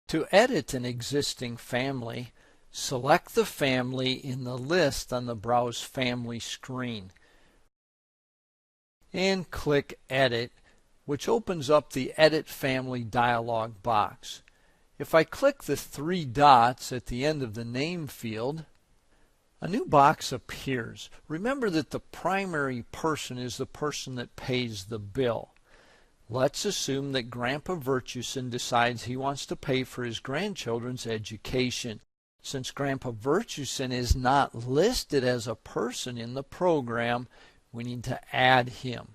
To edit an existing family, select the family in the list on the Browse Family screen and click Edit, which opens up the Edit Family dialog box. If I click the three dots at the end of the name field, a new box appears. Remember that the primary person is the person that pays the bill. Let's assume that Grandpa Virtueson decides he wants to pay for his grandchildren's education. Since Grandpa Virtueson is not listed as a person in the program, we need to add him.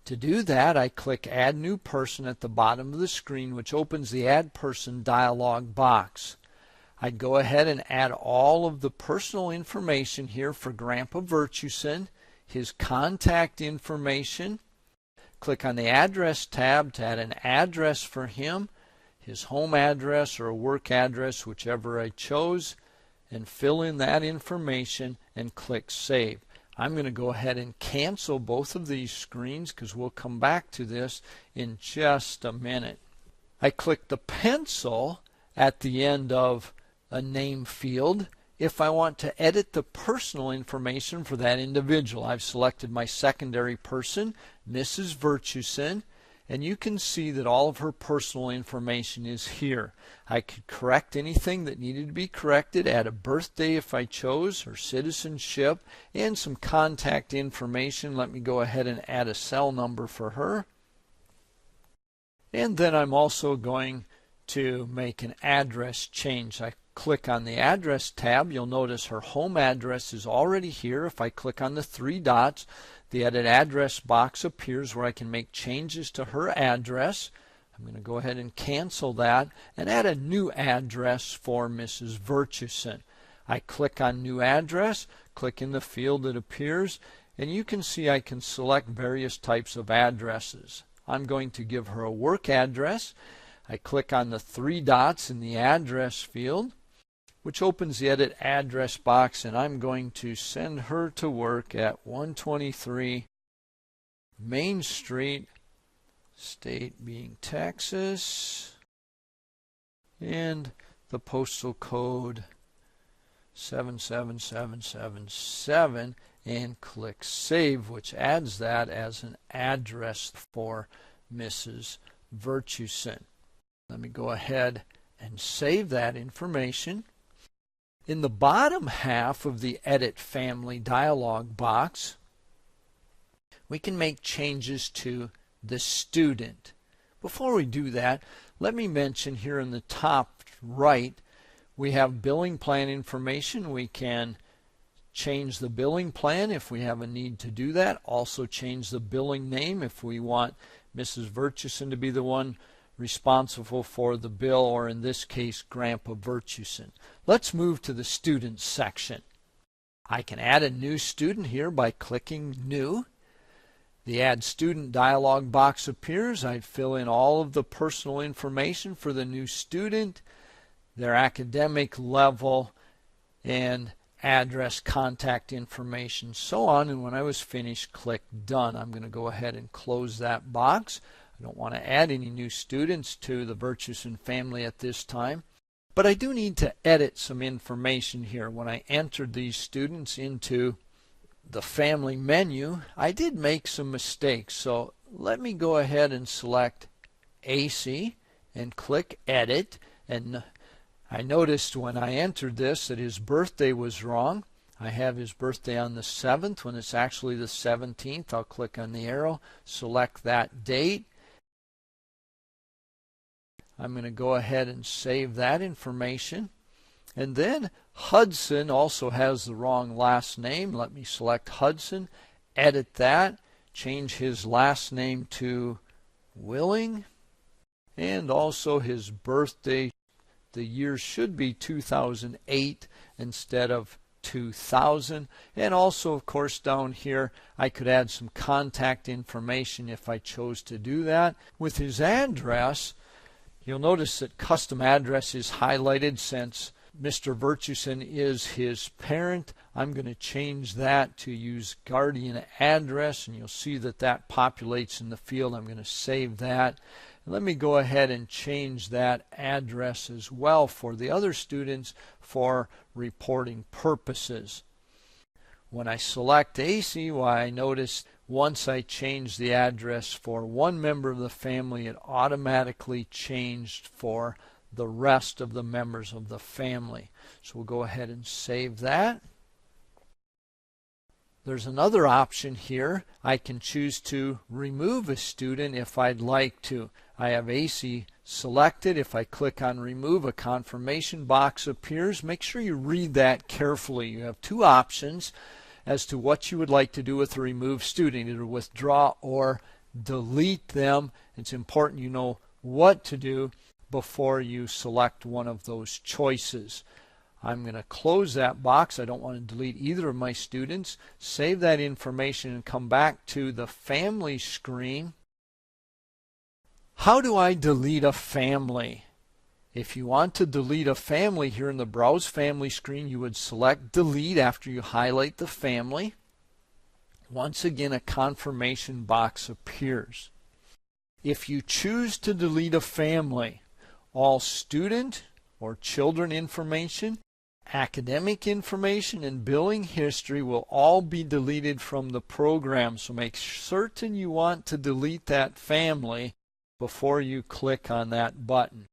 To do that, I click Add New Person at the bottom of the screen, which opens the Add Person dialog box. I'd go ahead and add all of the personal information here for Grandpa Virtueson, his contact information. Click on the Address tab to add an address for him, his home address or a work address, whichever I chose, and fill in that information and click Save. I'm going to go ahead and cancel both of these screens because we'll come back to this in just a minute. I click the pencil at the end of a name field if I want to edit the personal information for that individual. I've selected my secondary person, Mrs. Virtueson, and you can see that all of her personal information is here. I could correct anything that needed to be corrected, add a birthday if I chose, her citizenship, and some contact information. Let me go ahead and add a cell number for her. And then I'm also going to make an address change. I click on the Address tab. You'll notice her home address is already here. If I click on the three dots, the Edit Address box appears where I can make changes to her address. I'm going to go ahead and cancel that and add a new address for Mrs. Virtueson. I click on New Address, click in the field that appears, and you can see I can select various types of addresses. I'm going to give her a work address. I click on the three dots in the Address field, which opens the Edit Address box, and I'm going to send her to work at 123 Main Street, state being Texas, and the postal code 77777, and click Save, which adds that as an address for Mrs. Virtueson. Let me go ahead and save that information. In the bottom half of the Edit Family dialog box, we can make changes to the student. Before we do that, let me mention here in the top right, we have billing plan information. We can change the billing plan if we have a need to do that. Also change the billing name if we want Mrs. Virtueson to be the one responsible for the bill, or in this case, Grandpa Virtueson. Let's move to the Students section. I can add a new student here by clicking New. The Add Student dialog box appears. I'd fill in all of the personal information for the new student, their academic level, and address, contact information, so on. And when I was finished, click Done. I'm going to go ahead and close that box. I don't want to add any new students to the Virtueson family at this time. But I do need to edit some information here. When I entered these students into the family menu, I did make some mistakes. So let me go ahead and select A.C. and click Edit. And I noticed when I entered this that his birthday was wrong. I have his birthday on the 7th when it's actually the 17th. I'll click on the arrow, select that date. I'm going to go ahead and save that information. And then Hudson also has the wrong last name. Let me select Hudson, edit that, change his last name to Willing, and also his birthday. The year should be 2008 instead of 2000. And also, of course, down here I could add some contact information if I chose to do that. With his address, you'll notice that custom address is highlighted since Mr. Virtueson is his parent. I'm going to change that to use guardian address, and you'll see that that populates in the field. I'm going to save that. Let me go ahead and change that address as well for the other students for reporting purposes. When I select A.C.E, I notice once I change the address for one member of the family, it automatically changed for the rest of the members of the family. So we'll go ahead and save that. There's another option here. I can choose to remove a student if I'd like to. I have A.C.E selected. If I click on remove, a confirmation box appears. Make sure you read that carefully. You have two options as to what you would like to do with a removed student, either withdraw or delete them. It's important you know what to do before you select one of those choices. I'm going to close that box. I don't want to delete either of my students. Save that information and come back to the family screen. How do I delete a family? If you want to delete a family here in the Browse Family screen, you would select Delete after you highlight the family. Once again, a confirmation box appears. If you choose to delete a family, all student or children information, academic information, and billing history will all be deleted from the program. So make certain you want to delete that family before you click on that button.